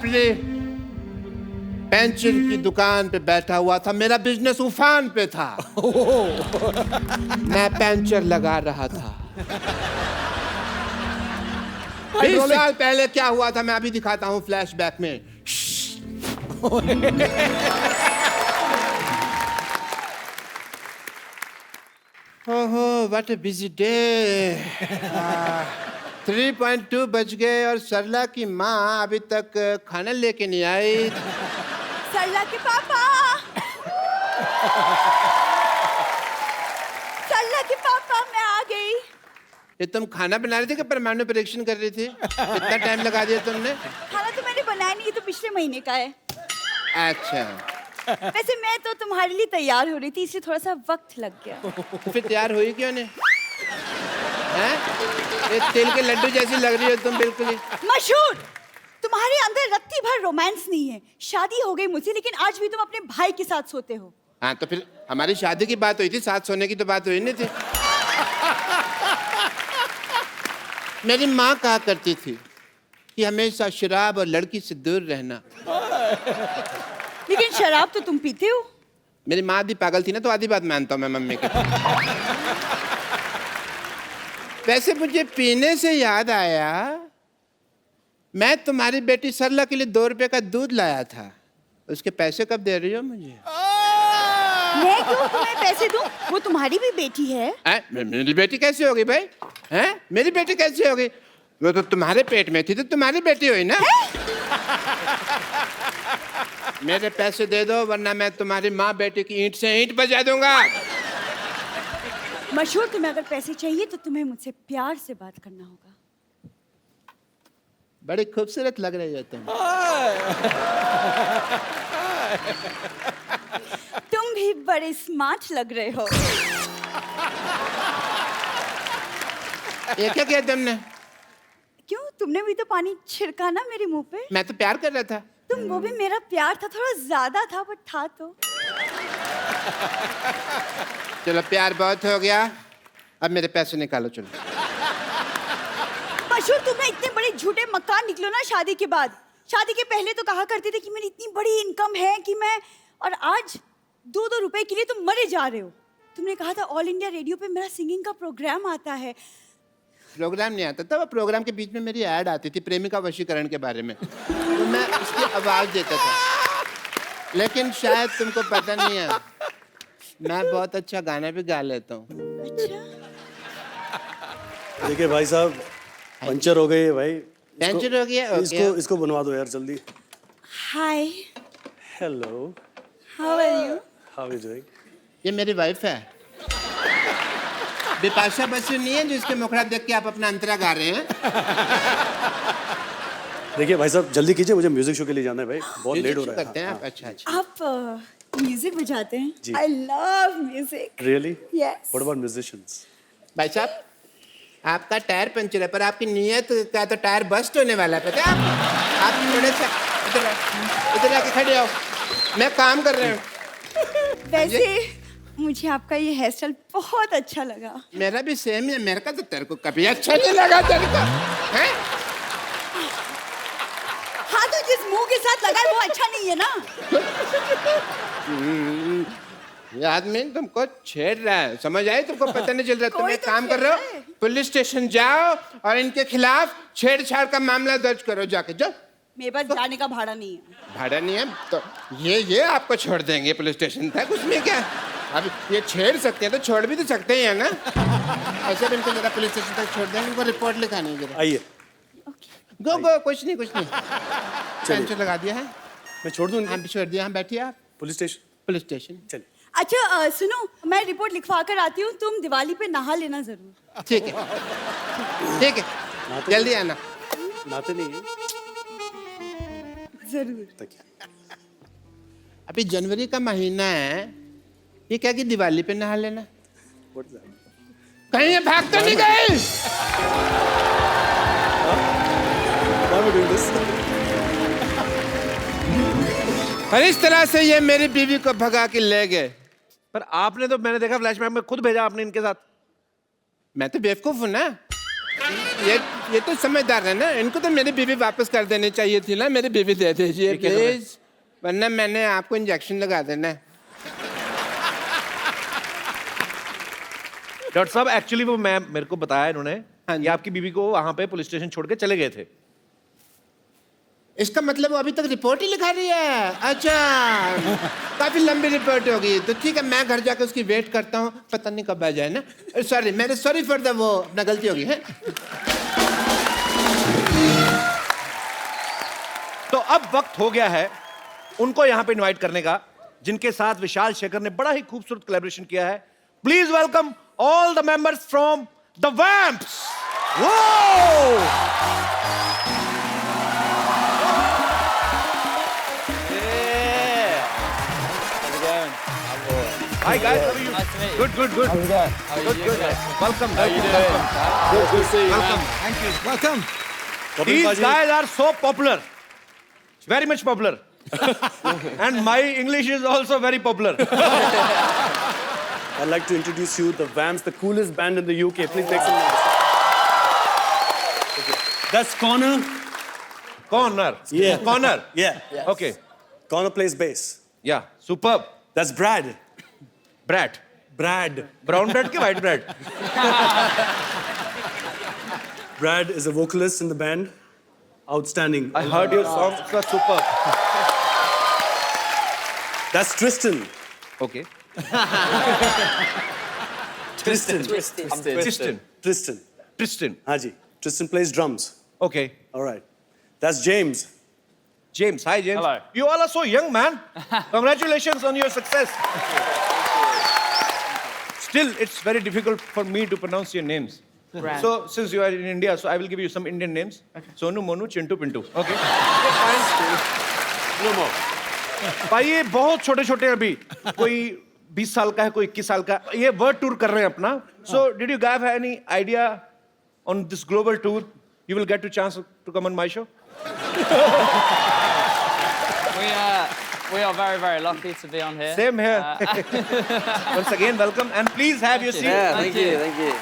अपनी पेंचर की दुकान पे बैठा हुआ था। मेरा बिजनेस उफान पे था। मैं पेंचर लगा रहा था। 20 साल पहले क्या हुआ था मैं अभी दिखाता हूँ फ्लैशबैक में। ओहो व्हाट अ बिजी डे। 3.2 बज गए और सरला की माँ अभी तक खाना लेके नहीं आई। सरला के पापा। सरला के पापा मैं आ गई। ये तुम खाना बना रही थी कि परमाणु परीक्षण कर रही थी? कितना टाइम लगा दिया तुमने? खाना तो मैंने बनाया नहीं, ये तो पिछले महीने का है। अच्छा वैसे मैं तो तुम्हारे लिए तैयार हो रही थी, इसलिए थोड़ा सा वक्त लग गया। तो फिर तैयार हुई क्यों नहीं? हैं? ये तिल के लड्डू जैसी लग रही हो तुम बिल्कुल ही। मशहूर, तुम्हारे अंदर रत्ती भर रोमांस नहीं है। शादी हो गई मुझसे, लेकिन आज भी तुम अपने भाई के साथ सोते हो। हाँ तो फिर हमारी शादी की बात हुई थी, साथ सोने की तो बात हुई नहीं थी। मेरी माँ कहा करती थी कि हमेशा शराब और लड़की से दूर रहना। लेकिन शराब तो तुम पीते हो। मेरी माँ आधी पागल थी ना, तो आधी बात मानता हूँ मैं मम्मी की। वैसे मुझे पीने से याद आया, मैं तुम्हारी बेटी सरला के लिए 2 रुपए का दूध लाया था। उसके पैसे कब दे रही हो मुझे? मैं क्यों तुम्हें पैसे दूं? वो तुम्हारी भी बेटी है। मेरी बेटी कैसे होगी भाई? हैं? मेरी बेटी कैसे होगी? वो तो तुम्हारे पेट में थी तो तुम्हारी बेटी हुई ना। मेरे पैसे दे दो वरना मैं तुम्हारी माँ बेटी की ईंट से ईंट बजा दूंगा। मशहूर, तुम्हें अगर पैसे चाहिए तो तुम्हें मुझसे प्यार से बात करना होगा। बड़ी खूबसूरत लग रही हो तुम। तुम भी बड़े स्मार्ट लग रहे हो। ये क्या किया तुमने? क्यों, तुमने भी तो पानी छिड़का ना मेरे मुंह पे। मैं तो प्यार कर रहा था। तुम वो भी मेरा प्यार था, थोड़ा ज्यादा था बट था तो। चलो प्यार बहुत हो गया, अब मेरे पैसे निकालो चलो। मशहूर, तुम्हें इतने बड़े झूठे मक्कार निकलो ना शादी के बाद। शादी के पहले तो कहा करते थे कि मेरी इतनी बड़ी इनकम है कि मैं, और आज 2-2 रुपए के लिए तुम मरे जा रहे हो। तुमने कहा था ऑल इंडिया रेडियो पे मेरा सिंगिंग का प्रोग्राम आता है। प्रोग्राम नहीं आता था, वो प्रोग्राम के बीच में मेरी ऐड आती थी प्रेमिका वशीकरण के बारे में, तो मैं उसकी आवाज देता था। लेकिन शायद तुमको पता नहीं है, मैं बहुत अच्छा गाना भी गा लेता हूँ। अच्छा, देखिए भाई साहब, पंचर हो गई है भाई। पंचर हो गया? इसको बनवा दो यार जल्दी। Hi, hello, how are you? How are you doing? ये मेरी वाइफ है बिपाशा बसु, नहीं है जिसके मुखड़ा देख के आप अपना अंतरा गा रहे हैं। देखिए भाई साहब जल्दी कीजिए, मुझे म्यूजिक शो के लिए जाना है भाई, बहुत लेट हो रहा है। करते हैं आप? अच्छा अच्छा। आप म्यूजिक बजाते हैं? जी। I love music. Really? Yes. What about musicians? भाई साहब, आपका टायर पंचर है पर आपकी नीयत का तो टायर बस्ट होने वाला है, पता है आप थोड़े सा इधर आके खड़े हो, मैं काम कर रहा हूँ। वैसे मुझे आपका ये हेयर स्टाइल बहुत अच्छा लगा। मेरा भी सेम है, मेरे का तो तेरे को कभी अच्छा नहीं लगा तेरे को, हैं? हाँ तो जिस मुंह के साथ लगा है वो अच्छा नहीं है ना। ये आदमी तुमको छेड़ रहा है, समझ आई? तुमको पता नहीं चल रहा? तुम एक तो काम कर रहे हो, छेड़ रहा है। पुलिस स्टेशन जाओ और इनके खिलाफ छेड़छाड़ का मामला दर्ज करो जाके। जाओ। मेरे पास जाने का भाड़ा नहीं है। भाड़ा नहीं है तो ये आपको छोड़ देंगे पुलिस स्टेशन तक, उसमें क्या? अब ये छेड़ सकते हैं तो छोड़ भी तो सकते हैं ना। ऐसे भी इनको जरा पुलिस स्टेशन तक छोड़ देंगे, इनको रिपोर्ट लिखानी है जरा। आइए, गो गो, कुछ नहीं पेंचर लगा दिया है। मैं छोड़ दूँ? हाँ छोड़ दिया, हम बैठिए आप। Police station? पुलिस स्टेशन चलिए। अच्छा सुनो, मैं रिपोर्ट लिखवा कर आती हूँ, तुम दिवाली पे नहा लेना जरूर। ठीक है ठीक है, जल्दी आना। नहाते नहीं है? जरूर। तो क्या? अभी जनवरी का महीना है, ये क्या कि दिवाली पे नहा लेना? What is that? कहीं ये भाग तो नहीं गए? Why are we doing this? और इस तरह से ये मेरी बीवी को भगा के ले गए। पर आपने तो, मैंने देखा फ्लैशबैक में खुद भेजा आपने इनके साथ। मैं तो बेवकूफ हूं ना, ये तो समझदार है ना, इनको तो मेरी बीवी वापस कर देनी चाहिए थी ना, मेरी बीवी दे दीजिए प्लीज, वरना मैंने आपको इंजेक्शन लगा देना है। डॉक्टर साहब एक्चुअली वो मैम मेरे को बताया इन्होंने हाँ जी। कि आपकी बीवी को वहां पे पुलिस स्टेशन छोड़ के चले गए थे। इसका मतलब वो अभी तक रिपोर्ट ही लिखा रही है? अच्छा, काफी लंबी रिपोर्ट होगी, तो ठीक है मैं घर जाकर उसकी वेट करता हूँ, पता नहीं कब आ जाए ना। सॉरी, मेरे सॉरी फॉर द वो, अपना गलती होगी है। तो अब वक्त हो गया है उनको यहाँ पे इनवाइट करने का, जिनके साथ विशाल शेखर ने बड़ा ही खूबसूरत कोलैबोरेशन किया है। Please welcome all the members from the Vamps. Hi guys, how are you? Nice to meet you. Good, good, good. How's it going? How are you Good, good. guys? Welcome. How you welcome, doing? welcome. Good to see you. Welcome. Thank you. Welcome. These guys are so popular. Very much popular. And my English is also very popular. I'd like to introduce you the Vamps, the coolest band in the UK. Please make some noise. Okay. That's Connor. Connor. Yeah. Connor. Yeah. Okay. Connor plays bass. Yeah. Superb. That's Brad. Brad. Brad. Brown bread ke white bread? Brad is a vocalist in the band. Outstanding. I heard your song. It was superb. That's Tristan. Okay. Tristan. Tristan. Tristan. Tristan. Haji. Tristan plays drums. Okay. All right. That's James. James. Hi, James. Hello. You all are so young, man. Congratulations on your success. Still, it's very difficult for me to pronounce your names. Brand. So, since you are in India, so I will give you some Indian names. Okay. Sonu, Monu, Chintu, Pintu. Okay. No more. भाई ये बहुत छोटे-छोटे अभी, कोई 20 साल का है, कोई 21 साल का, ये वर्ल्ड टूर कर रहे हैं अपना. So, did you guys have any idea on this global tour? You will get to chance to come on my show. We are very, very lucky to be on here. Same here. Once again, welcome and please have your seat. Yeah, thank you. Thank you.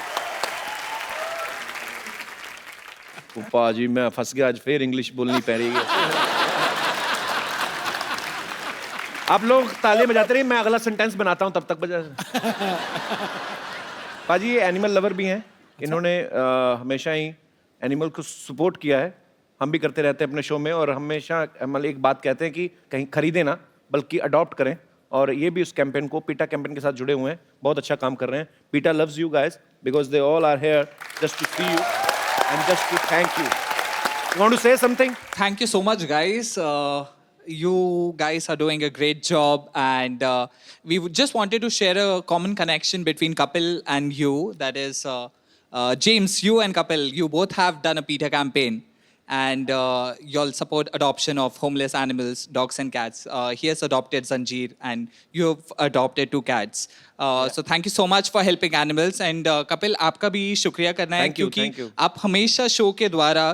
पाजी मैं फंस गया, आज फिर English बोलनी पड़ रही है. आप लोग ताले बजाते रहिए, मैं अगला सेंटेंस बनाता हूं, तब तक बजा. पाजी ये एनिमल लवर भी हैं, इन्होंने हमेशा ही एनिमल को सपोर्ट किया है. हम भी करते रहते हैं अपने शो में, और हमेशा हम एक बात कहते हैं कि कहीं खरीदे ना, बल्कि अडॉप्ट करें. और ये भी उस कैंपेन को, पीटा कैंपेन के साथ जुड़े हुए हैं, बहुत अच्छा काम कर रहे हैं. Peta loves you guys because they all are here just to see you and just to thank you. You want to say something? Thank you so much, guys. You guys are doing a great job, and we just wanted to share a common connection between Kapil and you. That is, James, you and Kapil, you both have done a PETA campaign, and you'll support adoption of homeless animals, dogs and cats. He has adopted Zanjeer, and you have adopted 2 cats. So thank you so much for helping animals. And Kapil, आपका भी शुक्रिया करना है, Thank you, क्योंकि thank you. आप हमेशा show के द्वारा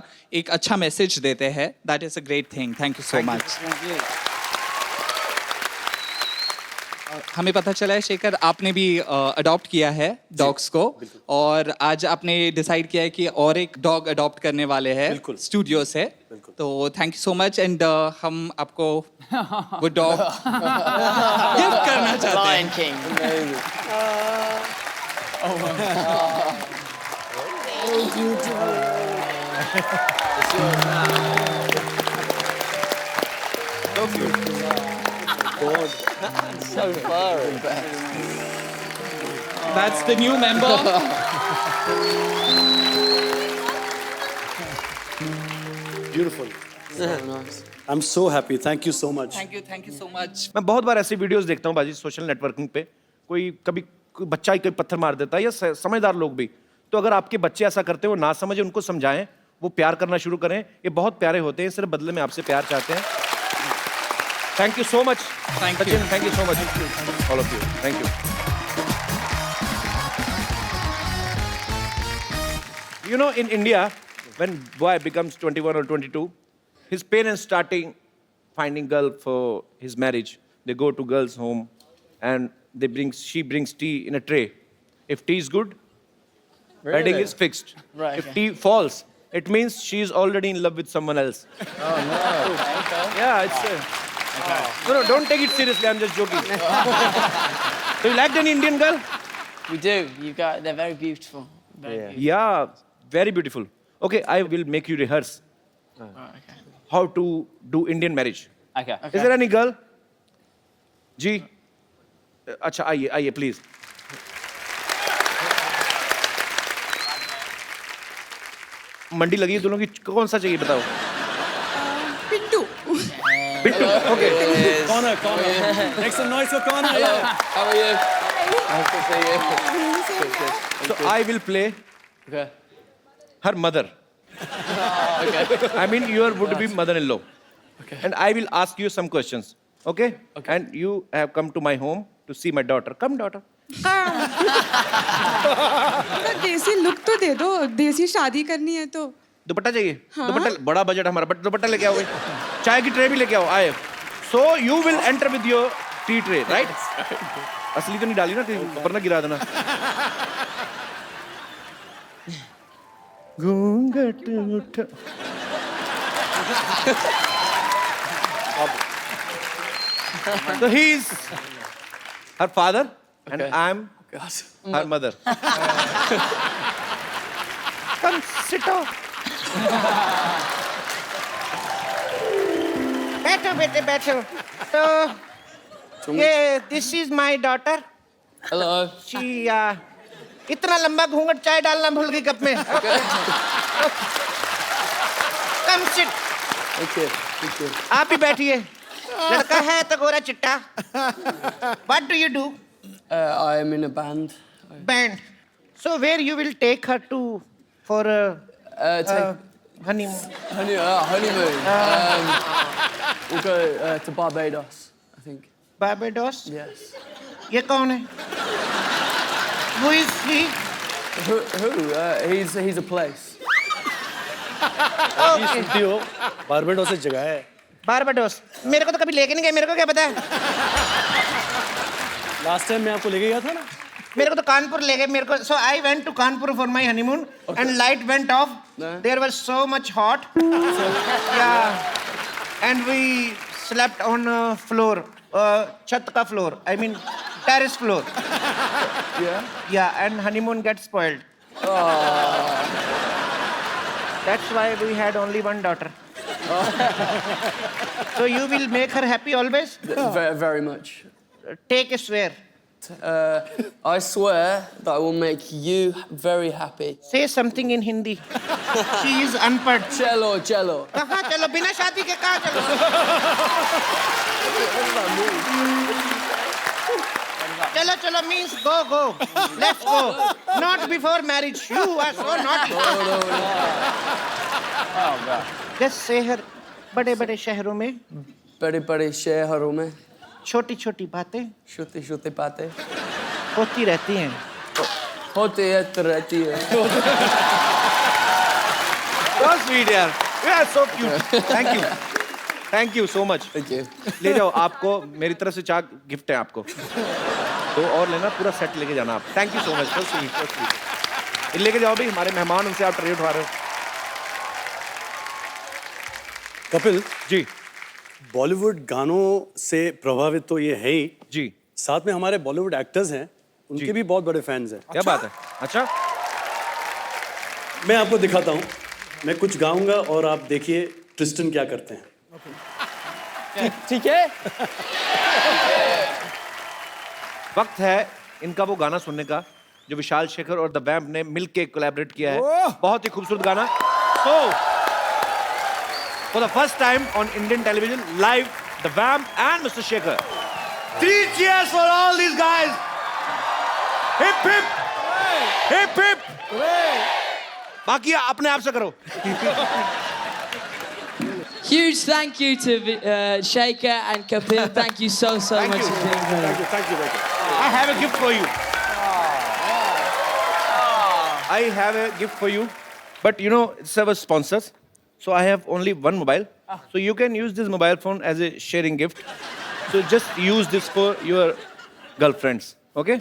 एक अच्छा मैसेज देते हैं. That is a great thing. Thank you so much. Thank you. हमें पता चला है शेखर, आपने भी अडॉप्ट किया है डॉग्स को, और आज आपने डिसाइड किया है कि और एक डॉग अडॉप्ट करने वाले हैं बिल्कुल। स्टूडियो से. तो thank you so much, and हम आपको वो डॉग गिफ्ट करना चाहते हैं. Lion King. So furry. That's the new member. Beautiful. Nice. I'm so happy. Thank you so much. Thank you so much. मैं बहुत बार ऐसी वीडियोस देखता हूँ बाजी सोशल नेटवर्किंग पे. कोई कभी कोई बच्चा ही कोई पत्थर मार देता है, या समझदार लोग भी. तो अगर आपके बच्चे ऐसा करते हैं, वो ना समझे, उनको समझाएं, वो प्यार करना शुरू करें. ये बहुत प्यारे होते हैं, सिर्फ बदले में आपसे प्यार चाहते हैं. Thank you so much. Thank you. Sachin, thank you so much. All of you. Thank you. You know, in India, when boy becomes 21 or 22, his parents starting finding girl for his marriage. They go to girl's home, and she brings tea in a tray. If tea is good, Wedding is fixed. Right, If okay. tea falls, it means she is already in love with someone else. Oh no. Okay. Yeah, it's. No, don't take it seriously. I'm just joking. So you liked any Indian girl? We do. They're very beautiful. Very beautiful. Yeah, very beautiful. Okay, I will make you rehearse Right, okay. how to do Indian marriage. Okay. Is there any girl? जी अच्छा आइए please. मंडी लगी है दोनों की कौन सा चाहिए बताओ. Pintu Okay. Connor. Make some noise for Connor. Yeah. How are you? Nice to see you. So I will play Okay. her mother. Okay. I mean your would-be mother-in-law. Okay. And I will ask you some questions. Okay? Okay. And you have come to my home to see my daughter. Come, daughter. तो देसी look तो दे दो, देसी शादी करनी है तो. दुपट्टा चाहिए. दुपट्टा बड़ा बजट हमारा बट दुपट्टा लेके आओ. चाय की ट्रे भी लेके आओ. आए. So you will enter with your tea tray, right? असली तो नहीं डाली ना, वरना गिरा देना. घूंघट उठा. So he is her father and Okay. I'm God. her mother. Come sit down. बैठो बेटे बैठो. So this is my daughter. Hello. She इतना लंबा घूंघट चाय डालना भूल गई कप में. Come sit. Okay. Thank you. आप भी बैठिए. लड़का है तो गोरा चिट्टा. What do you do? I am in a band. Band. So where you will take her to for honeymoon? Honeymoon. We'll go to Barbados, I think. Barbados? Yes. ये कौन है? Who is he? Who? He's a place. जी सुनती हो Barbados एक जगह है. Barbados. मेरे को तो कभी लेके नहीं गए. मेरे को क्या पता है? लास्ट टाइम मैं आपको लेके गया था ना. मेरे को तो कानपुर ले गए. मेरे को so I went to Kanpur for my honeymoon and light went off. There was so much hot. Yeah. And we slept on floor. छत का floor. I mean terrace floor. Yeah. Yeah, and honeymoon gets spoiled. That's why we had only one daughter. So you will make her happy always? Very, very much. Take a swear. I swear that I will make you very happy. Say something in Hindi. She is unpad. Jello. कहाँ चलो बिना शादी के कहाँ चलो? चलो means go. Let's go. Not before marriage. You are so naughty. Oh God. Just say her. बड़े शहरों में बड़े शहरों में छोटी बातें छोटी बातें होती रहती हैं. रहती है. So sweet यार. You are so cute. Thank you so much. Thank you. ले जाओ. आपको मेरी तरफ से चाक गिफ्ट है आपको. तो और लेना पूरा सेट लेके जाना आप. Thank you so much. So sweet. लेके जाओ भी. हमारे मेहमान उनसे आप ट्रे उठा रहे हो. कपिल जी बॉलीवुड गानों से प्रभावित तो ये है ही. जी. साथ में हमारे बॉलीवुड एक्टर्स हैं, उनके भी बहुत बड़े फैंस हैं. क्या बात है. अच्छा मैं आपको दिखाता हूँ. मैं कुछ गाऊंगा और आप देखिए ट्रिस्टन क्या करते हैं. ठीक है. वक्त है इनका वो गाना सुनने का जो विशाल शेखर और द वैम्प ने मिलके कोलैबोरेट किया है. बहुत ही खूबसूरत गाना. So for the first time on Indian television live the Vamp and Mr. Shekhar. 3 cheers for all these guys. Hip hip. Hip hip. बाकी अपने आप से करो. Huge thank you to Shaker and Kapil. Thank you so Thank much you. for being here. Thank you. I have a gift for you. I have a gift for you. But you know, it's our sponsors. So I have only one mobile. So you can use this mobile phone as a sharing gift. So just use this for your girlfriends, okay?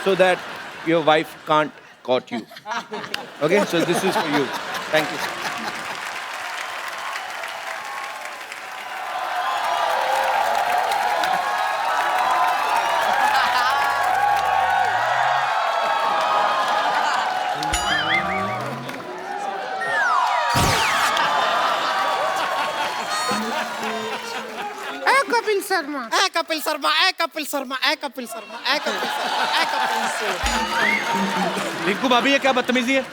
So that your wife can't caught you. Okay, so this is for you. Thank you. Kapil Sharma ए कपिल शर्मा ए कपिल शर्मा ए कपिल शर्मा ए कपिल शर्मा ए कपिल शर्मा। रिंकू भाभी ये क्या बदतमीजी है?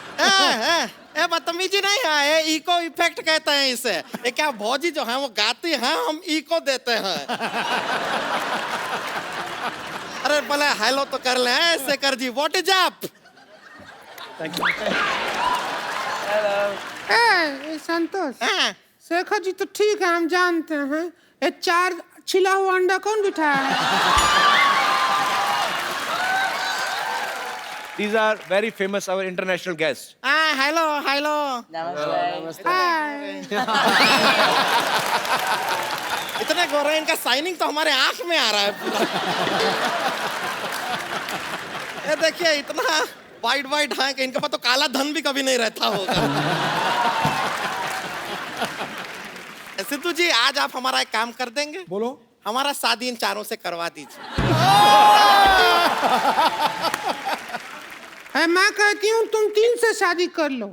ए बदतमीजी नहीं है, ये eco effect कहते हैं इसे। ये क्या भौजी जो है वो गाती हैं, हम इको देते हैं। अरे भले हेलो तो कर ले Shekhar ji, what is up? संतोष, शेखर जी तो ठीक है, हम जानते हैं। ये 4 छिला हुआ अंडा कौन बिठाया है? These are very famous, our international guests. Hello hello. इतने गोरे, इनका साइनिंग तो हमारे आंख में आ रहा है पूरा। ये देखिए इतना वाइट वाइट है कि इनके पास तो काला धन भी कभी नहीं रहता होगा। सिद्धू जी, आज आप हमारा एक काम कर देंगे? बोलो। हमारा शादी इन चारों से करवा दीजिए। मैं कहती हूँ तुम 3 से शादी कर लो।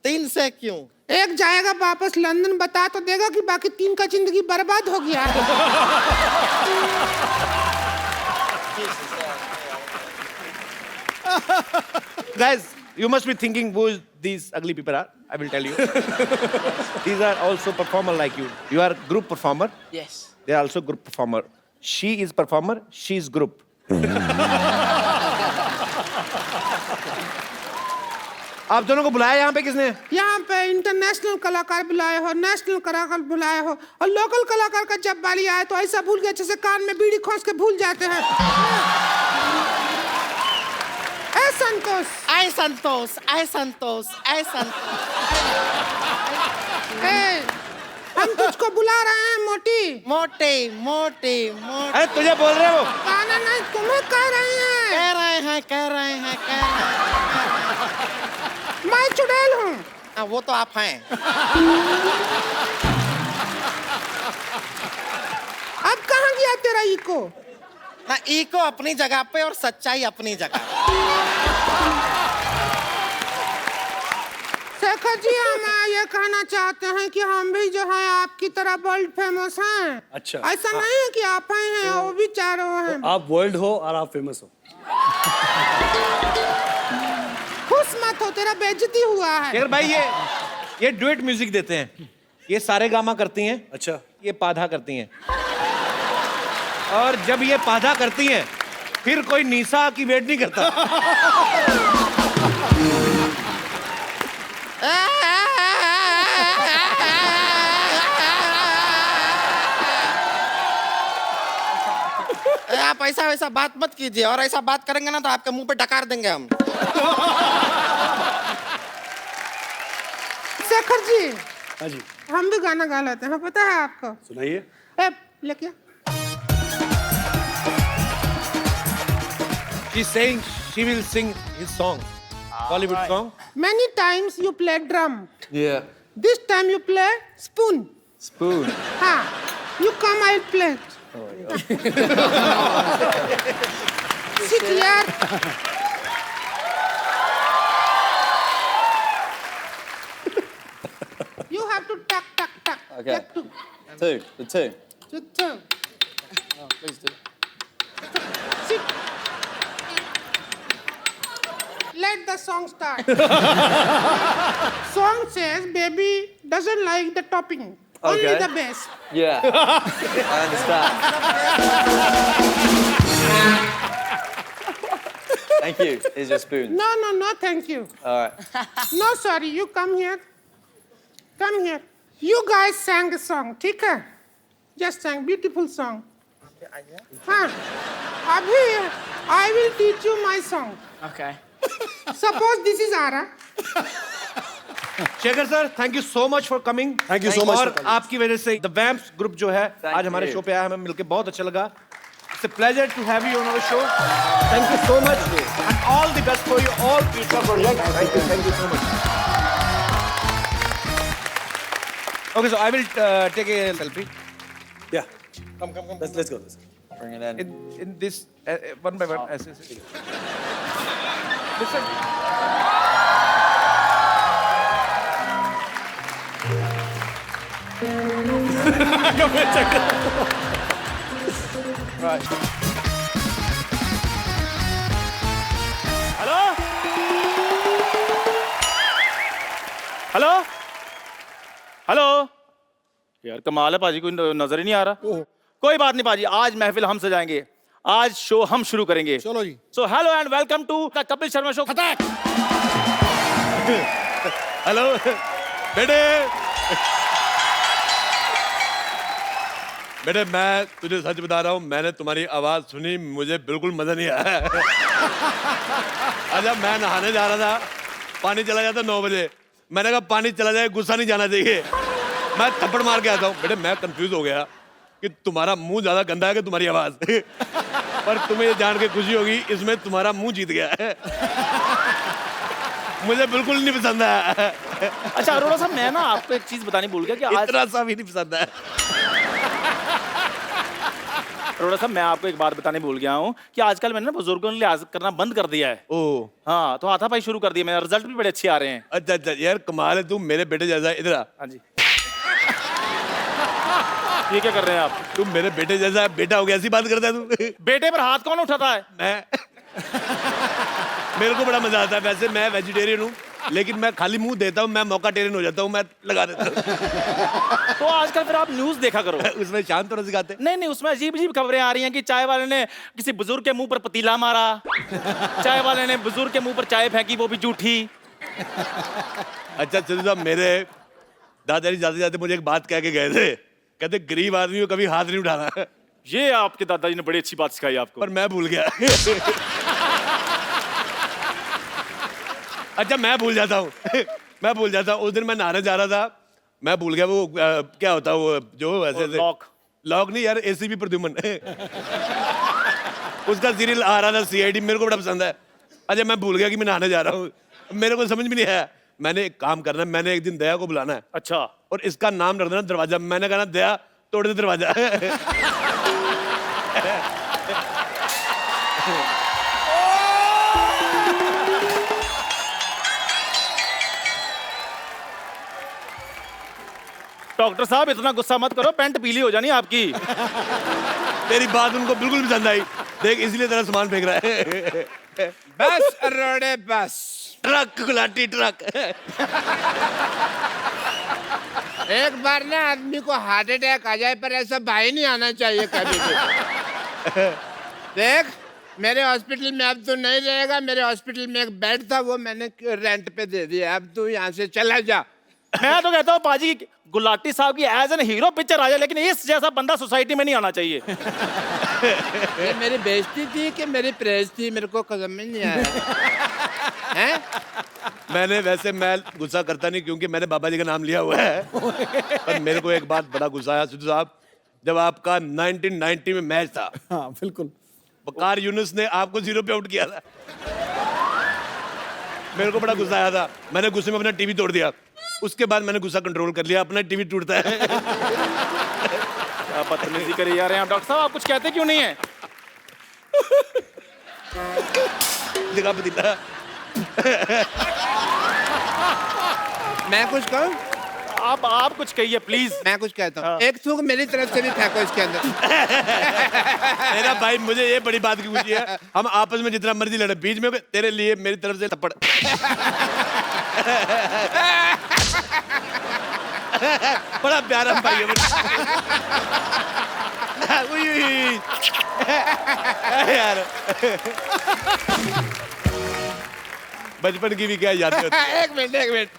3 से क्यों? एक जाएगा वापस लंदन, बता तो देगा कि बाकी 3 का जिंदगी बर्बाद हो गया है। Guys, you must be thinking who these ugly people are. I will tell you. These are also performer like you. You are group performer. Yes. They are also group performer. She is performer. She is group. आप दोनों को बुलाया यहाँ पे किसने? यहाँ पे international कलाकार बुलाए हो, नेशनल कलाकार बुलाए हो, और लोकल कलाकार का जब बारी आए तो ऐसा भूल गए जैसे कान में बीड़ी खोस के भूल जाते हैं। ऐ संतोष, ऐ संतोष, ऐ संतोष, ऐ संतोष। हम तुझको बुला रहे हैं मोटी। मोटे मोटे मोटे। अरे तुझे बोल रहे हो? गाना नहीं, तुम्हें कह रहे हैं। कह रहे हैं, कह रहे हैं, कह रहे हैं। मैं चुड़ैल हूँ। हाँ, वो तो आप हैं। अब कहाँ गया तेरा इको? ना, इको अपनी जगह पे और सच्चाई अपनी जगह। शेखर जी, हम ये कहना चाहते हैं कि हम भी जो है आपकी तरह वर्ल्ड फेमस हैं। अच्छा। ऐसा नहीं है कि आप ही हैं, वो भी चारों हैं। आप वर्ल्ड हो और आप फेमस हो। खुश मत हो, तेरा बेइज्जती हुआ है। शेखर भाई, ये डुएट म्यूजिक देते हैं। ये सारे गामा करती हैं। अच्छा। ये पाधा करती हैं। और जब ये पाधा करती हैं, फिर कोई निशा की वेट नहीं करता। आप ऐसा वैसा बात मत कीजिए, और ऐसा बात करेंगे ना तो आपके मुंह पे डकार देंगे हम। शेखर जी, हाँ जी, हम भी गाना गा लेते हैं, पता है आपको? सुनाइए। लेके She's saying she will sing his song, Bollywood song. Many times you play drum. Yeah. This time you play spoon. Spoon. हाँ, you come, I'll play. Sit here. You have to tuck, tuck, tuck. Okay. Take 2. 2. The 2. Just 2. Oh, please do. Sit. Let the song start. Song says baby doesn't like the topping. Only Okay. the bass. Yeah. I understand. Thank you. Here's your spoon. No, thank you. All right. No, sorry, you come here. Come here. You guys sang a song, ठीक है? Just sang beautiful song. हाँ, अभी I will teach you my song. Okay. Suppose this is Ara. Shekhar sir, thank you so much for coming. Thank you so much और for coming. आपकी वजह से the vamps group जो है Thank आज हमारे you. शो पे आया, हमें मिलकर बहुत अच्छा लगा। It's a pleasure to have you on our show. Thank you so much. And all the best for you all future projects. Thank you so much. Okay, so I will take a selfie. Yeah. Come. Let's go. Bring it in. In this, one by one. Listen. Right. Hello यार कमाल है पाजी, कोई नजर ही नहीं आ रहा। कोई बात नहीं पाजी, आज महफिल हम सजाएंगे, आज शो हम शुरू करेंगे। चलो जी। So hello and welcome to the Kapil Sharma show. Hello बेटे मैं तुझे सच बता रहा हूँ, मैंने तुम्हारी आवाज सुनी, मुझे बिल्कुल मजा नहीं आया। अच्छा मैं नहाने जा रहा था, पानी चला जाता 9 बजे, मैंने कहा पानी चला जाए गुस्सा नहीं जाना चाहिए, मैं थप्पड़ मार के आता हूँ। बेटे मैं कंफ्यूज हो गया कि तुम्हारा मुंह ज्यादा गंदा है कि तुम्हारी आवाज। पर तुम्हें ये जान के खुशी होगी, इसमें तुम्हारा मुंह जीत गया है। मुझे बिल्कुल नहीं पसंद है। अच्छा अरोड़ा साहब, मैं ना आपको एक चीज बतानी भूल गया कि आज इतना सा भी नहीं पसंद है। अरोड़ा साहब, मैं आपको एक बात बताने भूल गया हूँ कि आजकल मैंने ना बुजुर्गों ने लिहाज करना बंद कर दिया है। ओह हाँ, तो हाथापाई शुरू कर दिया, मेरे रिजल्ट भी बड़े अच्छे आ रहे हैं। अच्छा यार कमाल है, तू मेरे बेटे जैसा है। इधर आ। हाँ जी। ये क्या कर रहे हैं आप? तू मेरे बेटे जैसा है, बेटा हो गया, ऐसी बात करता है तू। बेटे पर हाथ कौन उठाता है? मैं मेरे को बड़ा मजा आता है। वैसे मैं वेजिटेरियन हूँ, लेकिन मैं खाली मुंह देता हूँ, मैं मौका टेरियन हो जाता हूँ, मैं लगा देता हूँ। तो आजकल फिर आप न्यूज देखा करो। उसमें शांत होना सिखाते। नहीं, उसमें अजीब खबरें आ रही हैं कि चाय वाले ने किसी बुजुर्ग के मुंह पर पतीला मारा, चाय वाले ने बुजुर्ग के मुंह पर चाय फेंकी, वो भी झूठी। अच्छा सिद्धू साहब, मेरे दादाजी जाते जाते मुझे एक बात कह के गए थे, कहते गरीब आदमी को कभी हाथ नहीं उठाना। ये आपके दादाजी ने बड़ी अच्छी बात सिखाई आपको। पर मैं भूल गया। अच्छा मैं भूल जाता हूँ। मैं भूल जाता हूँ। उस दिन मैं नहाने जा रहा था, मैं भूल गया वो क्या होता है वो जो ऐसे लॉक नहीं यार, एसीपी प्रद्युमन। उसका सीरियल आ रहा था CID, मेरे को बड़ा पसंद है। अच्छा मैं भूल गया कि मैं नहाने जा रहा हूँ, मेरे को समझ भी नहीं आया। मैंने एक काम करना है, मैंने एक दिन दया को बुलाना है। अच्छा। और इसका नाम रख देना दरवाजा। मैंने कहा ना दया तोड़ दे दरवाजा। डॉक्टर साहब इतना गुस्सा मत करो, पैंट पीली हो जानी आपकी। तेरी बात उनको बिल्कुल पसंद आई, देख इसलिए तेरा सामान फेंक रहा है। बस अरोड़े बस। Truck Gulati truck. एक बार ना आदमी को हार्ट अटैक आ जाए, पर ऐसा भाई नहीं आना चाहिए कभी भी। देख मेरे हॉस्पिटल में अब तू नहीं रहेगा, मेरे हॉस्पिटल में एक बेड था, वो मैंने रेंट पे दे दिया, अब तू यहाँ से चला जा। मैं तो कहता हूँ पाजी, गुलाटी साहब की एज एन हीरो पिक्चर आ जाए, लेकिन इस जैसा बंदा सोसाइटी में नहीं आना चाहिए। ये मेरी बेइज्जती थी कि मेरी प्रेज थी, मेरे को समझ नहीं आया। हैं? मैंने वैसे मैं गुस्सा करता नहीं क्योंकि मैंने बाबा जी का नाम लिया हुआ है। पर मेरे को एक बात बड़ा गुस्सा आया सिद्धू साहब, जब आपका 1990 में मैच था। हाँ बिल्कुल। वकार यूनुस ने आपको 0 पे आउट किया था। मेरे को बड़ा गुस्सा आया था, मैंने गुस्से में अपना टीवी तोड़ दिया। उसके बाद मैंने गुस्सा कंट्रोल कर लिया, अपना टीवी टूटता है। क्या बदतमीजी करी जा रहे हैं आप डॉक्टर साहब, आप कुछ कहते क्यों नहीं है? दिखा पतीला। मैं कुछ कहूँ? आप कुछ कहिए प्लीज। मैं कुछ कहता हूँ। एक थूक मेरी तरफ से भी फेंको इसके अंदर। मेरा भाई मुझे ये बड़ी बात की खुशी है, हम आपस में जितना मर्जी लड़े, बीच में तेरे लिए मेरी तरफ से थप्पड़। बड़ा प्यारा भाई है यार। बचपन की भी क्या याद होती है। एक मिनट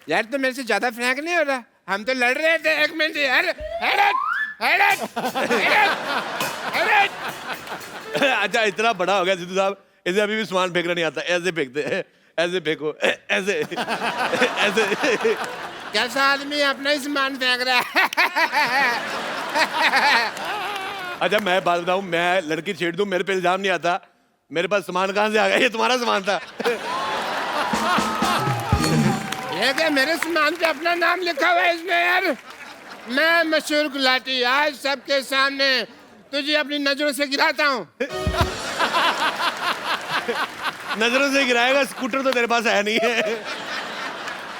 यार, तो मेरे से ज्यादा फ्रैंक नहीं हो रहा, हम तो लड़ रहे थे। एक मिनट यार। अच्छा इतना बड़ा हो गया सिद्धू साहब, इसे अभी भी सामान फेंकना नहीं आता। ऐसे फेंकते हैं, ऐसे फेंको, ऐसे ऐसे। कैसा आदमी अपना ही सामान फेंक रहा है। अच्छा मैं बात बताऊं, मैं लड़की छेड़ दूं, मेरे पे इल्जाम नहीं आता। मेरे पास सामान कहाँ से आ गया? ये तुम्हारा सामान था। ये क्या मेरे सामान पे अपना नाम लिखा हुआ है इसमें यार? मैं मशहूर गुलाटी आज सबके सामने तुझे अपनी नजरों से गिराता हूँ। नजरों से गिराएगा? स्कूटर तो तेरे पास है नहीं है।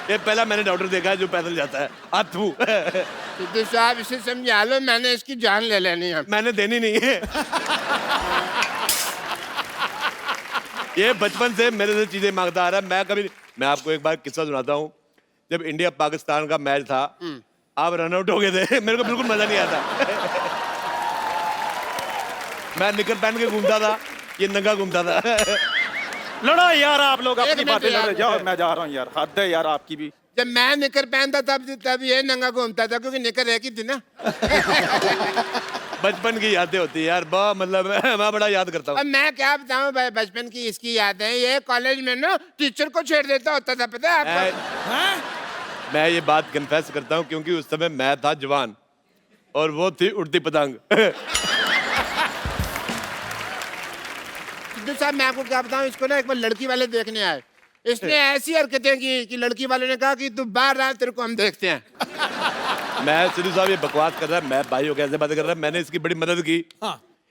ये पहला मैंने डॉक्टर देखा है जो पैदल जाता है। आथू। सिद्धू साहब इसे समझा लो, मैंने इसकी जान ले लेनी है। मैंने देनी नहीं है। ये बचपन से मेरे से चीजें मांगता आ रहा है। मैं आपको एक बार किस्सा सुनाता हूँ। जब इंडिया पाकिस्तान का मैच था, आप रन आउट हो गए थे, मेरे को बिल्कुल मजा नहीं आता। मैं निकर पहन के घूमता था, ये नंगा घूमता था। लड़ो यार आप लोग एक अपनी मिनट बातें यार। लड़ो, जाओ मैं जा रहा हूँ यार, हद है यार आपकी भी। जब मैं निकर पहनता तब ये नंगा घूमता था, क्योंकि निकर एक ही थी ना। बचपन की यादें होती है यार, मतलब मैं बड़ा याद करता हूँ। अब मैं क्या बताऊं भाई, बचपन की इसकी यादें। ये कॉलेज में ना टीचर को छेड़ देता होता था, पता है आपको? मैं ये बात कन्फेस करता हूँ क्योंकि उस समय मैं था जवान और वो थी उड़ती पतंग। सिद्धू साहब मैं आपको क्या बताऊं, इसको ना एक बार लड़की वाले देखने आए, इसने ऐसी हरकतें की कि लड़की वाले ने कहा कि तू बाहर आ, तेरे को हम देखते हैं। मैं सिद्धू साहब ये बकवास कर रहा है, मैं भाई हो कैसे बात कर रहा है। मैंने इसकी बड़ी मदद की।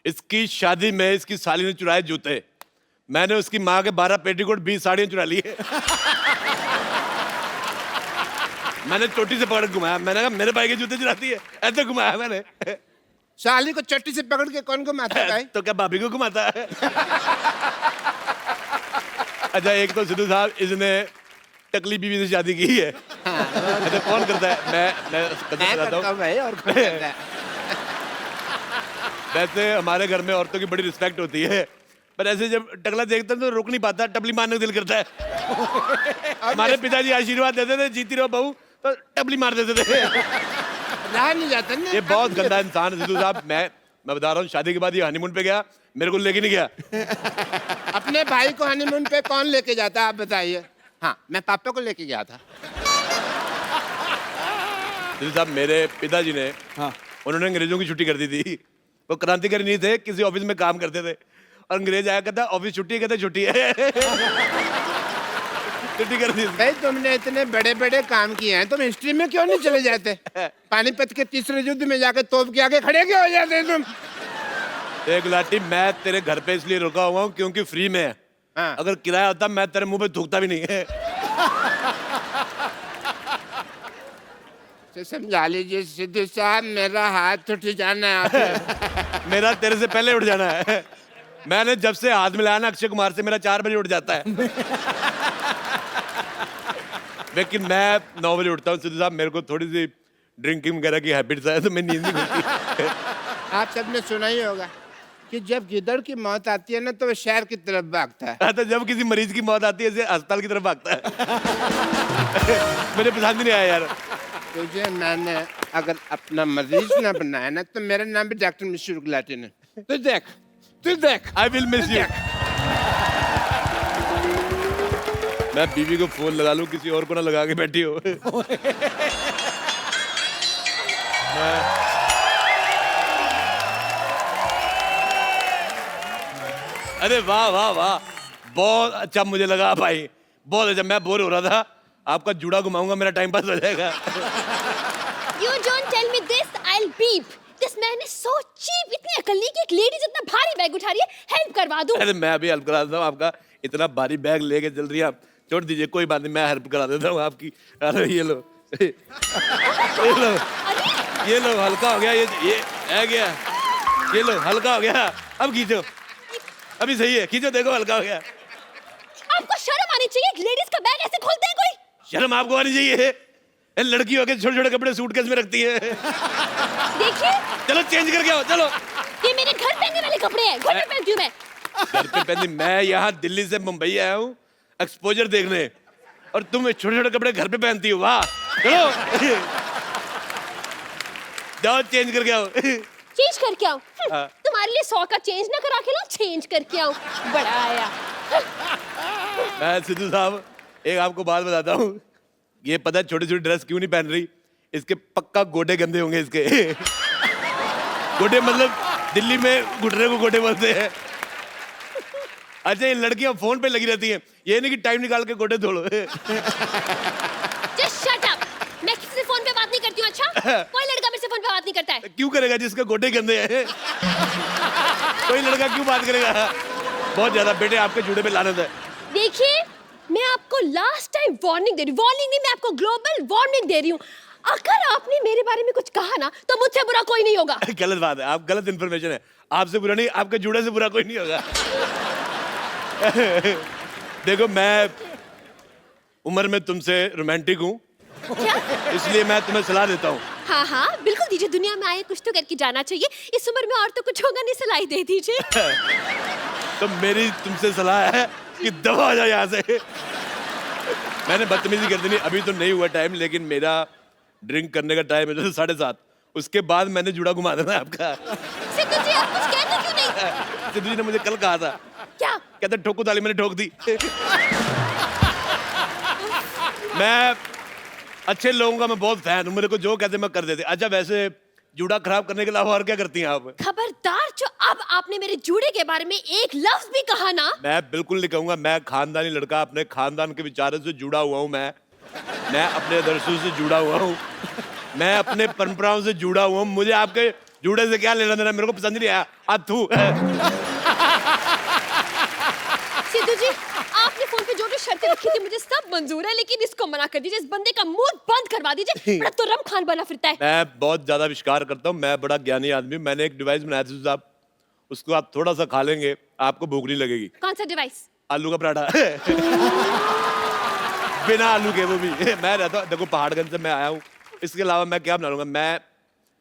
इसकी शादी में इसकी साली ने चुराए जूते, मैंने उसकी माँ के 12 पेटीकोट 20 साड़ियाँ चुरा ली है। मैंने चोटी से पकड़ घुमाया, मैंने कहा मेरे भाई के जूते चुराती है, ऐसे घुमाया मैंने। साली को चट्टी से पकड़ के कौन घुमाता है भाई? तो क्या भाभी को घुमाता है? अच्छा एक तो सिद्धू साहब इसने टकली बीवी से शादी की है। अच्छा कौन करता है? मैं करता हूँ भाई, और कौन करता है? वैसे हमारे घर में औरतों की बड़ी रिस्पेक्ट होती है, पर ऐसे जब टकला देखता है तो रुक नहीं पाता, टपली मारने को दिल करता है। हमारे पिताजी आशीर्वाद देते थे, जीती रहो बहू, तो टपली मार देते थे। रहा नहीं जाता ना। ये बहुत गंदा इंसान है सिद्धू साहब। मैं बता रहा हूँ, शादी के बाद ये हनीमून पे गया, मेरे को लेके नहीं गया। अपने भाई को हनीमून पे कौन लेके जाता है आप बताइए? हाँ, मैं पापा को लेके गया था। सिद्धू साहब मेरे पिताजी ने, उन्होंने अंग्रेजों की छुट्टी कर दी थी। वो क्रांतिकारी नहीं थे, किसी ऑफिस में काम करते थे, और अंग्रेज आया कहता ऑफिस छुट्टी, कहता छुट्टी है। छुट्टी कर दी। भाई तुमने इतने बड़े बड़े काम किए हैं, तुम हिस्ट्री में क्यों नहीं चले जाते? पानीपत के तीसरे युद्ध में जाके तोप के आगे खड़े क्यों हो जाते तुम? एक लाठी, मैं तेरे घर पे इसलिए रुका हुआ हूँ क्योंकि फ्री में है। हाँ। अगर किराया होता मैं तेरे मुंह पे थूकता भी नहीं है। तो समझा लीजिए सिद्धू साहब, मेरा हाथ उठ जाना है आपसे। मेरा तेरे से पहले उठ जाना है। मैंने जब से हाथ मिलाया ना अक्षय कुमार से, मेरा 4 बजे उठ जाता है। लेकिन मैं 9 बजे उठता हूँ सिद्धू साहब, मेरे को थोड़ी सी ड्रिंकिंग वगैरह की हैबिट्स है, तो मैं नींद नहीं खुलती। आप सबने सुना ही होगा कि जब गिदड़ की मौत आती है ना तो वो शहर की तरफ भागता है। तो जब किसी मरीज की मौत आती है ऐसे अस्पताल की तरफ भागता है। मुझे पसंद नहीं आया यार। तुझे मैंने अगर अपना मरीज ना बनाया ना तो मेरा नाम भी डॉक्टर मिश्र गुलाटी ने। तू देख। I will miss you. मैं बीवी को फोन लगा लूं, किसी और को ना लगा के बैठी हो। अरे वाह वाह वाह, बहुत अच्छा मुझे लगा भाई, बहुत अच्छा। मैं बोर हो रहा था, आपका जूड़ा घुमाऊंगा, मेरा टाइम पास हो जाएगा। You don't tell me this, I'll beep. This man is so cheap. इतनी अकल नहीं कि एक लेडीज इतना भारी बैग उठा रही है, हेल्प करवा दूं। अरे मैं भी हेल्प करा देता हूँ आपका, इतना भारी बैग लेके चल रही है आप, छोड़ दीजिए, कोई बात नहीं, मैं हेल्प करा देता हूँ आपकी। अरे ये लो। ये लो हल्का हो गया, ये है गया, ये लो हल्का हो गया। अब खींचो, अभी सही है, खींचो, देखो हल्का हो गया। आपको शर्म आनी चाहिए, एक लेडीज का बैग ऐसे खोलते हैं कोई? शर्म आपको आनी चाहिए, लड़की हो के छोटे छोटे कपड़े सूटकेस में रखती है। देखिए, चलो चेंज करके आओ, चलो। ये मेरे घर पहनने वाले कपड़े हैं, घर पे पहनती हूँ मैं। घर पे पहनती? मैं यहाँ दिल्ली से मुंबई आया हूँ एक्सपोजर देखने, और तुम छोटे छोटे कपड़े घर पे पहनती हो, वाह। चलो जाओ चेंज करके आओ। चेंज करके आओ? तुम्हारे लिए 100 का चेंज ना करा के लो, चेंज करके आओ। बड़ा आया। मैं सिद्धू साहब एक आपको बात बताता हूँ, ये पता है छोटी छोटी ड्रेस क्यों नहीं पहन रही? इसके पक्का गोडे गंदे होंगे इसके। गोडे मतलब दिल्ली में घुटने को गोटे बोलते हैं। अच्छा, ये लड़कियां फोन पे लगी रहती हैं, ये नहीं कि टाइम निकाल के गोटे धोलो। Just shut up. मैं किसी से फोन पे बात नहीं करती हूँ, अच्छा? कोई लड़का मेरे से फोन पे बात नहीं करता है। क्यों करेगा जिसके गोटे गंदे हैं? कोई लड़का क्यों बात करेगा? बहुत ज्यादा बेटे, आपके जूड़े पे लानत है। देखिए, मैं आपको लास्ट टाइम वार्निंग दे रही हूँ। वार्निंग नहीं, मैं आपको ग्लोबल वार्निंग दे रही हूँ। अगर आपने मेरे बारे में कुछ कहा ना, तो मुझसे बुरा कोई नहीं होगा। गलत बात है, आप गलत इन्फॉर्मेशन है। आपसे बुरा नहीं, आपके जूड़े से बुरा कोई नहीं होगा। देखो, मैं उम्र में तुमसे रोमांटिक हूँ, इसलिए मैं तुम्हें सलाह देता हूँ। हाँ हाँ, बिल्कुल दीजिए। दुनिया में आए कुछ तो करके जाना चाहिए। इस उम्र में और तो कुछ होगा नहीं, सलाह दे दीजिए। तो मेरी तुमसे सलाह है कि दबा जाओ यहाँ से। मैंने बदतमीजी कर दी नहीं, अभी तो नहीं हुआ टाइम, लेकिन मेरा ड्रिंक करने का टाइम है 7:30। उसके बाद मैंने जुड़ा घुमा देना है आपका। सिद्धू जी, आप कुछ कहते क्यों नहीं? सिद्धू जी ने मुझे कल कहा था। क्या? कहते ठोकू ताली, मैंने ठोक दी। मैं अच्छे लोगों का मैं बहुत फैन हूँ, मेरे को जो कहते मैं कर देते। अच्छा, वैसे जूड़ा खराब करने के अलावा और क्या करती हैं आप? खबरदार, जो अब आपने मेरे जूड़े के बारे में एक लफ्ज भी कहा ना। मैं बिल्कुल नहीं कहूंगा। मैं खानदानी लड़का, अपने खानदान के विचारों से जुड़ा हुआ हूँ। मैं अपने आदर्शों से जुड़ा हुआ हूँ। मैं अपने परंपराओं से जुड़ा हुआ हूँ। मुझे आपके जूड़े से क्या लेना देना, मेरे को पसंद नहीं आया। थू। सिद्धू जी, आपने फोन पे जो भी शर्तें रखी थी मुझे सब मंजूर है, लेकिन इसको मना कर दीजिए। इस बंदे का मुंह बंद करवा दीजिए। बड़ा तुर्रम खान बना फिरता है। मैं बहुत ज्यादा विश्वास करता हूँ, मैं बड़ा ज्ञानी आदमी। मैंने एक डिवाइस बनाया था साहब, उसको आप थोड़ा सा खा लेंगे, आपको भूख नहीं लगेगी। कौन सा डिवाइस? आलू का पराठा। बिना आलू के, वो भी। मैं रहता हूँ, देखो पहाड़गंज से मैं आया हूँ, इसके अलावा मैं क्या बना लूंगा। मैं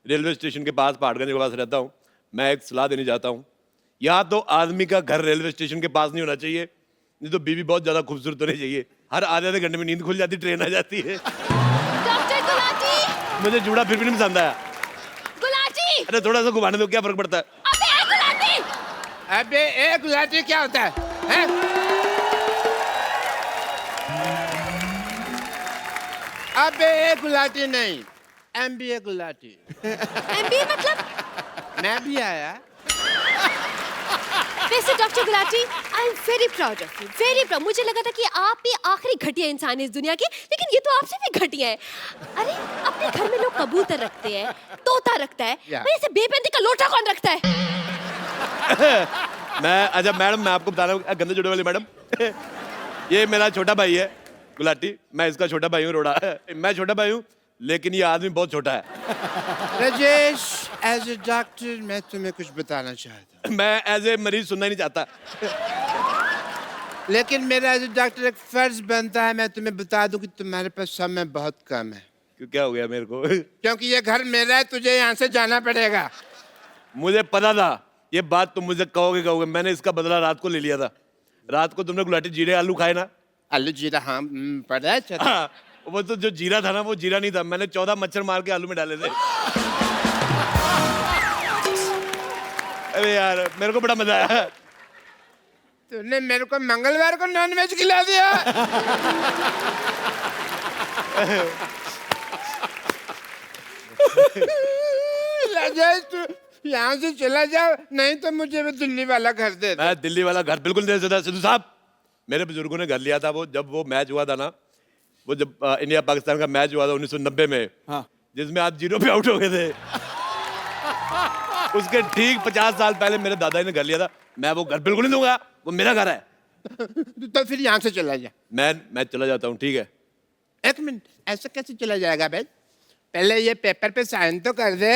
रेलवे स्टेशन के पास, पहाड़गंज के पास रहता हूँ। मैं एक सलाह देनी चाहता हूँ, या तो आदमी का घर रेलवे स्टेशन के पास नहीं होना चाहिए, नहीं तो बीवी बहुत ज्यादा खूबसूरत होनी चाहिए। हर आधे घंटे में नींद खुल जाती, ट्रेन आ जाती है। डॉक्टर गुलाटी! मुझे जूड़ा फिर भी नहीं पसंद आया। गुलाटी! अरे थोड़ा सा घुमाने दो, क्या फर्क पड़ता है? अबे ए गुलाटी! अबे ए गुलाटी क्या होता है? हैं? अबे ए गुलाटी नहीं, MBA गुलाटी। MBA मतलब? मैं भी आया। वैसे doctor Gulati, I am very proud of you, very proud. मुझे लगा था कि आप ही आखिरी घटिया इंसान है इस दुनिया के, लेकिन ये तो आपसे भी घटिया है। अरे, अपने घर में लोग कबूतर रखते हैं, तोता रखता है, वैसे बेपैंती का लोटा कौन रखता है? अच्छा मैडम, मैं आपको बता रहा हूँ, गंदे जुड़े वाली मैडम, ये मेरा छोटा भाई है गुलाटी। मैं इसका छोटा भाई हूँ, रोड़ा। मैं छोटा भाई हूँ, लेकिन ये आदमी बहुत छोटा है। राजेश, एज ए डॉक्टर मैं तुम्हें कुछ बताना चाहता हूँ। मैं एज ए मरीज सुनना ही नहीं चाहता, लेकिन मेरा एज ए डॉक्टर एक फर्ज बनता है, मैं तुम्हें बता दूं कि तुम्हारे पास समय बहुत कम है। क्यों, क्या हो गया मेरे को? क्योंकि ये घर मेरा है, तुझे यहाँ से जाना पड़ेगा। मुझे पता था ये बात तुम मुझे कहोगे। मैंने इसका बदला रात को ले लिया था। रात को तुमने गुलाटी जीरे आलू खाए ना? आलू जीरा, हाँ पता है। हाँ, वो तो जो जीरा था ना, वो जीरा नहीं था। मैंने 14 मच्छर मार के आलू में डाले थे। अरे यार, मेरे को बड़ा मजा आया। तूने मेरे को मंगलवार को नॉनवेज खिला दिया। राजेश, तू यहाँ से चला जाओ, नहीं तो मुझे वो दिल्ली वाला घर दे दे। मैं दिल्ली वाला घर बिल्कुल नहीं दे सकता सिद्धू साहब। मेरे बुजुर्गों ने घर लिया था, वो जब वो मैच हुआ था ना, वो जब इंडिया पाकिस्तान का मैच हुआ था 1990 में, हाँ, जिसमें आप 0 पे आउट हो गए थे। उसके ठीक 50 साल पहले मेरे दादाजी ने घर लिया था। मैं वो घर बिल्कुल नहीं दूंगा, वो मेरा घर है। तो फिर यहाँ से चला जा। मैं चला जाता हूँ, ठीक है? एक मिनट, ऐसे कैसे चला जाएगा भाई? पहले ये पेपर पे साइन तो कर दे।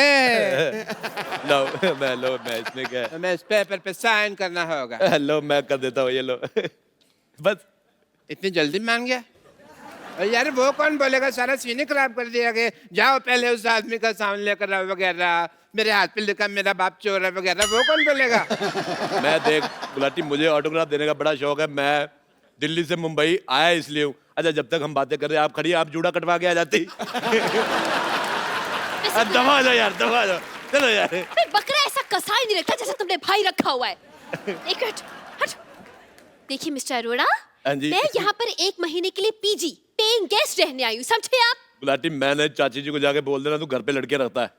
मैं इसमें क्या है? मैं इस पेपर पे साइन करना होगा। लो, मैं कर देता हूँ, ये लो। बस इतनी जल्दी मान गया? और यार वो कौन बोलेगा, सारा सीने खराब कर दिया कि जाओ पहले उस आदमी का सामान लेकर आओ वगैरह, मेरे हाथ पे लिखा मेरा बाप चोर है वगैरह, वो कौन बोलेगा? मैं देख गुलाटी, मुझे ऑटोग्राफ देने का बड़ा शौक है। मैं दिल्ली से मुंबई आया इसलिए हूँ। अच्छा, जब तक हम बातें कर रहे हैं, आप खड़ी, आप जूड़ा कटवा के आ जाती। दबा जाओ यार, दबा जाओ, चलो यार। बकरा ऐसा कसाई नहीं रखा जैसे तुमने भाई रखा हुआ है। एक मिनट, हट। देखिए मिस्टर अरोड़ा, मैं यहाँ पर 1 महीने के लिए पीजी पेइंग गेस्ट रहने आई हूँ, समझे आप? गुलाटी, मैंने चाची जी को जाके बोल देना तू घर पे लड़के रखता है।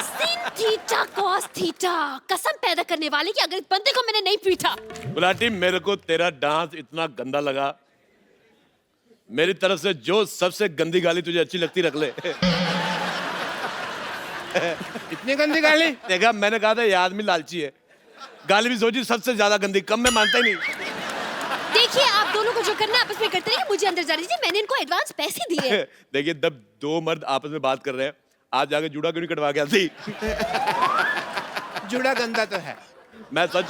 सीन थीटा कॉस थीटा, कसम पैदा करने वाले कि अगर इस बंदे को मैंने नहीं पीटा। गुलाटी, मेरे को तेरा डांस इतना गंदा लगा, मेरी तरफ से जो सबसे गंदी गाली तुझे अच्छी लगती रख ले। इतनी गंदी गाली? देखा, मैंने कहा था ये आदमी लालची है। गाली भी सोची सबसे ज्यादा गंदी, कम में मानता ही नहीं। देखिए, आप दोनों को जो करना है आपस में करते रहिए, मुझे अंदर जाने दीजिए, मैंने इनको एडवांस पैसे दिए हैं। देखिए, जब दो मर्द आपस में बात कर रहे हैं, आज जाके जूड़ा क्यों नहीं कटवा के आती? जूड़ा गंदा तो है। मैं सच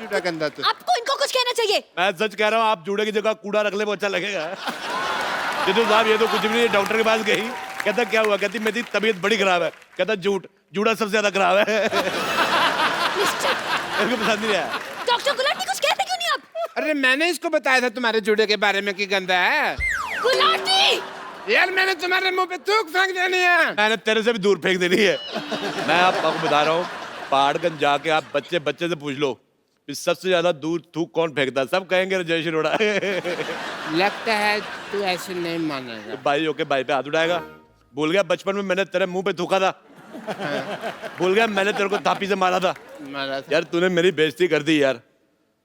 जूड़ा गंदा तो। आपको इनको कुछ कहना चाहिए। मैं सच कह रहा हूँ, आप जूड़े की जगह कूड़ा रख ले, वो अच्छा लगेगा। जितू साहब, ये तो कुछ भी नहीं, डॉक्टर के पास गई, कहता क्या हुआ? कहती मेरी तबीयत बड़ी खराब है। कहता झूठ, जूड़ा सबसे ज्यादा खराब है। मेरे को पसंद नहीं आया। डॉक्टर गुलाटी, कुछ कहते क्यों नहीं आप? अरे मैंने इसको बताया था तुम्हारे जूड़े के बारे में कि गंदा है। गुलाटी! यार मैंने तुम्हारे मुंह पे थूक फेंक देनी है। मैंने तेरे से भी दूर फेंक देनी है। मैं आपको बता रहा हूँ, पहाड़गंज जाके आप बच्चे से पूछ लो कि सबसे ज्यादा दूर थूक कौन फेंकता है, सब कहेंगे राजेश अरोड़ा। लगता है तू ऐसे नहीं मानेगा। भाई होके भाई पे हाथ उठाएगा। भूल गया बचपन में मैंने तेरे मुंह पे थूका था? भूल गया मैंने तेरे को थापी से मारा था? यार तूने मेरी बेइज्जती कर दी यार।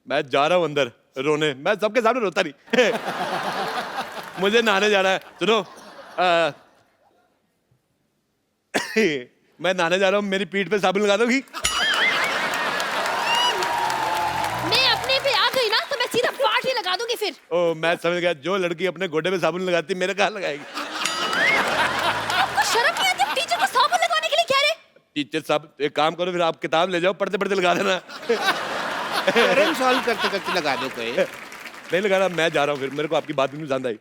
मैं जा रहा हूँ अंदर रोने, मैं सबके सामने रोता नहीं। मुझे नहाने जाना है। सुनो, मैं नहाने जा रहा हूँ, मेरी पीठ पे साबुन लगा दोगी? मैं अपने पे आ गई ना तो मैं सीधा पार्ट ही लगा दूंगी फिर। ओ, मैं समझ गया, जो लड़की अपने गोडे पे साबुन लगाती मेरे कहाँ लगाएगी? आपको शर्म नहीं आती? टीचर को साबुन लगाने के लिए कह रहे? टीचर साहब, एक काम करो, फिर आप किताब ले जाओ, पढ़ते पढ़ते लगा देना। प्रॉब्लम सॉल्व करते करते लगा दो कोई। नहीं लगाना, मैं जा रहा हूँ फिर, मेरे को आपकी बात भी नहीं पसंद आई।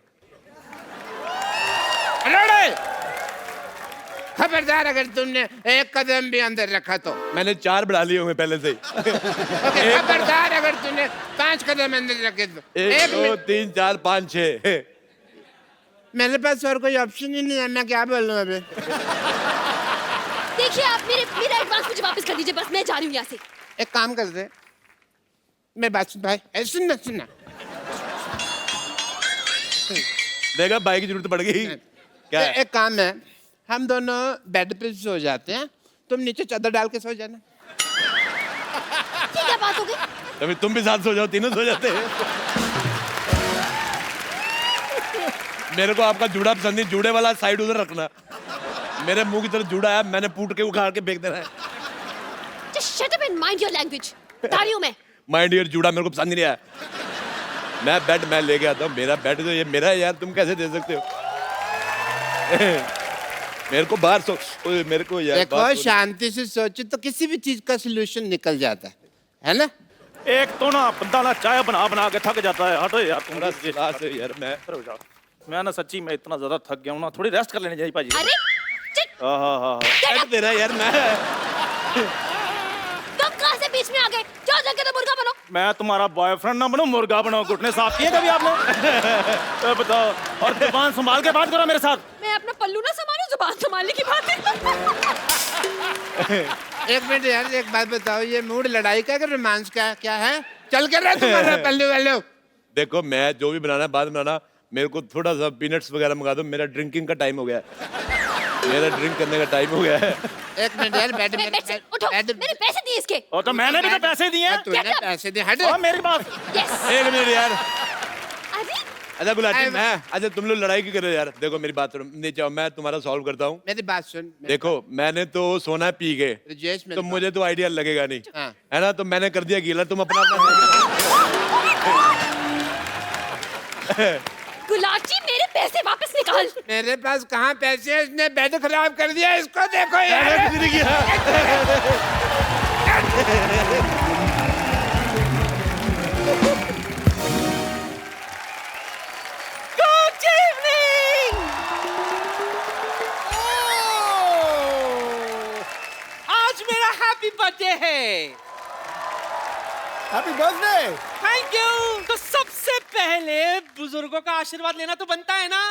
खबरदार अगर तुमने एक कदम भी अंदर रखा तो। मैंने 4 बढ़ा लिए होंगे पहले से ही। खबरदार अगर तुमने 5 कदम अंदर रखे तो। 1 2 3 4 5 6। मेरे पास और कोई ऑप्शन ही नहीं है, मैं क्या बोलूं अभी। देखिए, आप मेरा एडवांस मुझे वापस कर दीजिए, बस मैं जा रही हूँ यहाँ से। एक काम कर दे, मैं बात सुन भाई, सुनना। देखा, भाई की जरूरत पड़ गई। क्या है? एक काम है, हम दोनों बेड पे सो जाते हैं, तुम नीचे चादर डाल के सो जाना। ये क्या बात हो गई? तभी तुम भी साथ सो जाओ, तीनों सो जाते हैं। मेरे को आपका जूड़ा पसंद नहीं, जूड़े वाला साइड उधर रखना। मेरे मुंह की तरफ जूड़ा है, मैंने पूट के उखाड़ के फेंक देना है। Just shut up and mind your language. बता रही हूँ मैं। माइंड योर जूड़ा मेरे को पसंद नहीं आया। मैं बेड मैं लेके आता हूँ, मेरा बेड तो ये मेरा है यार, तुम कैसे दे सकते हो? मेरे को बाहर सो, मेरे को यार देखो, शांति से सोचो तो किसी भी चीज का सलूशन निकल जाता है ना? एक तो ना बंदा ना चाय बना के थक जाता है। हटो यार तुम। यार मैं ना सच्ची में इतना ज्यादा थक गया हूँ ना, थोड़ी रेस्ट कर लेनी चाहिए भाजी। अरे हाँ तेरा यार, मैं तुम कहाँ से बीच में आ गए? जाओ जाके तो मुर्गा बनो। मैं तुम्हारा बॉयफ्रेंड ना बनो, मुर्गा बनो। घुटने साफ किए कभी आपने? तो बताओ, और जुबान संभाल के बात करो मेरे साथ। मैं अपना पल्लू ना संभालूं, जुबान संभालने की बात है। एक मिनट यार, एक बात बताओ, ये मूड लड़ाई का कि रोमांस का क्या है? चल कर रहा है तुम्हारा पल्लू वालो? देखो, मैं जो भी बनाना है बाद में बनाना, मेरे को थोड़ा सा पीनट्स वगैरह मंगा दो, मेरा ड्रिंकिंग का टाइम हो गया है। मेरा ड्रिंक करने का टाइम हो गया है। एक मिनट यार, बैठ उठो, मैंने पैसे दिए इसके। और तो मैंने भी तो पैसे दिए हैं। तूने पैसे दिए, हट मेरे पास। एक मिनट यार। अरे अच्छा गुलाटी, मैं अच्छा तुम लोग लड़ाई क्यों कर रहे हो यार? देखो मेरी बात सुनो, नीचे आओ, मैं तुम्हारा सॉल्व करता हूँ। मेरी बात सुन। देखो, मैंने तो सोना पी गए, तो मुझे तो आइडिया लगेगा नहीं, है ना? तो मैंने कर दिया गीला, तुम अपना गुलाटी, मेरे पैसे वापस निकाल। मेरे पास कहाँ पैसे हैं? इसने बेड खराब कर दिया, इसको देखो यार। Good evening! आज मेरा हैप्पी बर्थडे है। Happy birthday. Thank you. तो सबसे पहले बुजुर्गों का आशीर्वाद लेना तो बनता है ना?